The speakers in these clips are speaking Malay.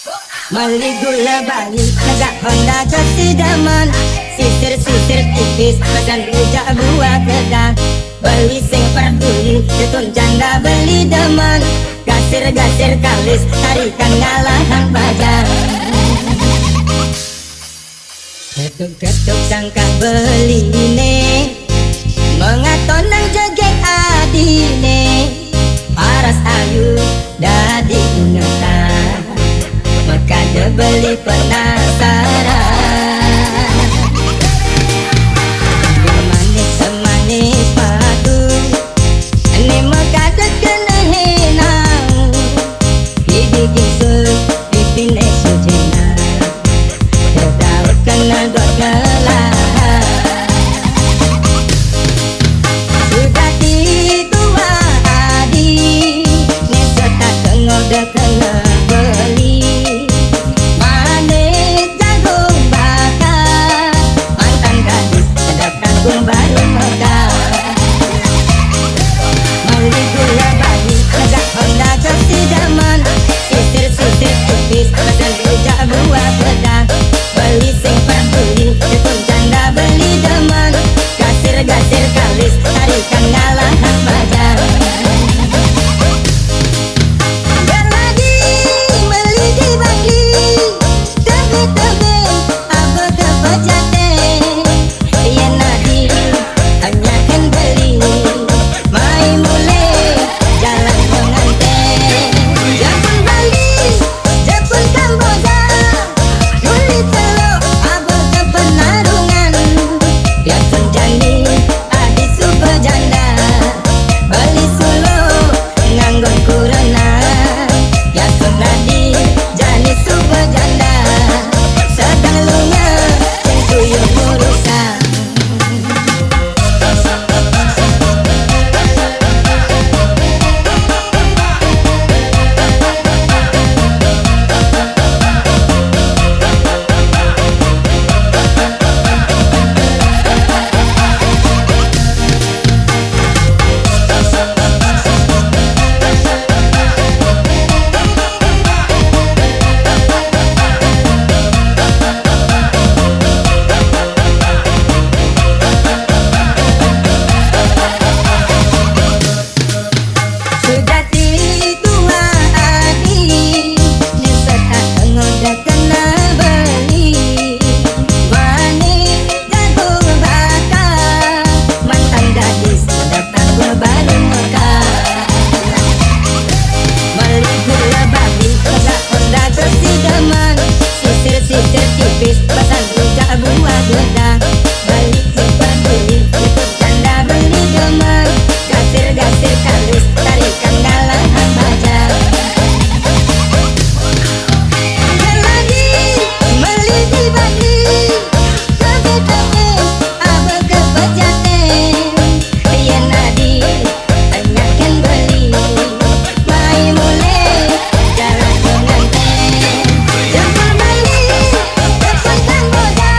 Mali gula bali, negak Honda kesidaman. Sisir-sisir tipis, pesan rujak buah kedang. Beli sing peduli, ditun janda beli deman. Gasir-gasir kalis, tarikan ngalahan bajang. Ketuk-ketuk sangka beli ne, mengaton nang joget adine. Paras ayu dadi unetan, maka dia beli penasaran. Manis-manis padu, ini maka dia kena henang. Gigi gisut, pipine sujena, dia daud kena dot ngelah. Sudah ditua adi, ni setak tengok dia kena beli. Manis jagung bakar, mantan gadis sedap kangkung baru mekar. Mali gula bali, negak Honda kesidaman. Sisir-sisir tipis, pesan rujak buah kedang. Beli sing peduli, ditun janda beli deman. Gasir-gasir kalis, tarikan ngalahan bajang. Dan lagi beli di Bangli, tebe-tebe apa ke pejate. Ya nadi, hanya kan beli, mai mule jalan pengantin. Japun Bali, Japun Kamboja, muli telok apa ke penarungan. Ya tunjani adi super janda, bali solo nganggon kurana. Ya tunadi jani super janda, sedang lunga sing tuyul urusan. Sudah ditua adi, ni setak tengok dia kena beli. Manis jagung bakar, mantan gadis sedap kangkung baru mekar. Mali gula bali, negak Honda kesidaman. Sisir-sisir tipis, pesan rujak buah kedang. Beli sing peduli, ditun janda beli deman. Gasir-gasir kalis, tarikan ngalahan bajang. Dan lagi beli di Bali, tebe-tebe apa ke pejate. Ya nadi, hanya kan beli, mai mule jalan pengantin. Japun Bali, Japun Kamboja,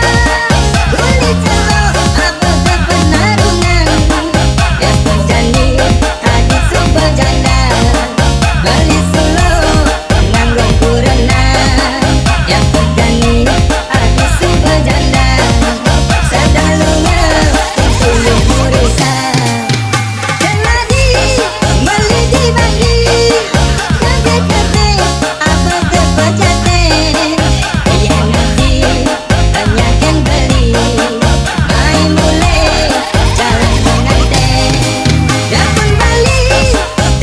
muli telok apa ke penarungan. Ya tunjani adi super janda, bali solo nganggon kurana. Ya tunjani adi super janda, sedang lunga sing tuyul urusan. Dan lagi beli di Bali, tebe-tebe apa ke pejate. Ya nadi, hanya kan beli, mai mule jalan pengantin. Japun Bali,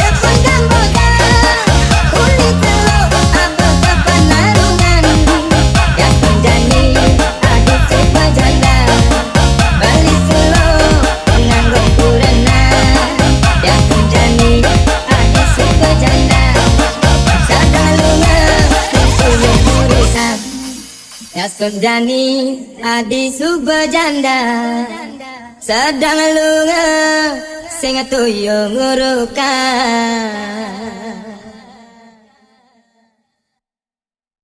Japun Kamboja, muli telok apa ke penarungan. Ya tunjani adi super janda, bali solo nganggon kurana. Ya tunjani adi super janda, sedang lunga sing tuyul urusan. Ya tunjani adi super janda, sedang lunga sing tuyul ngurukan.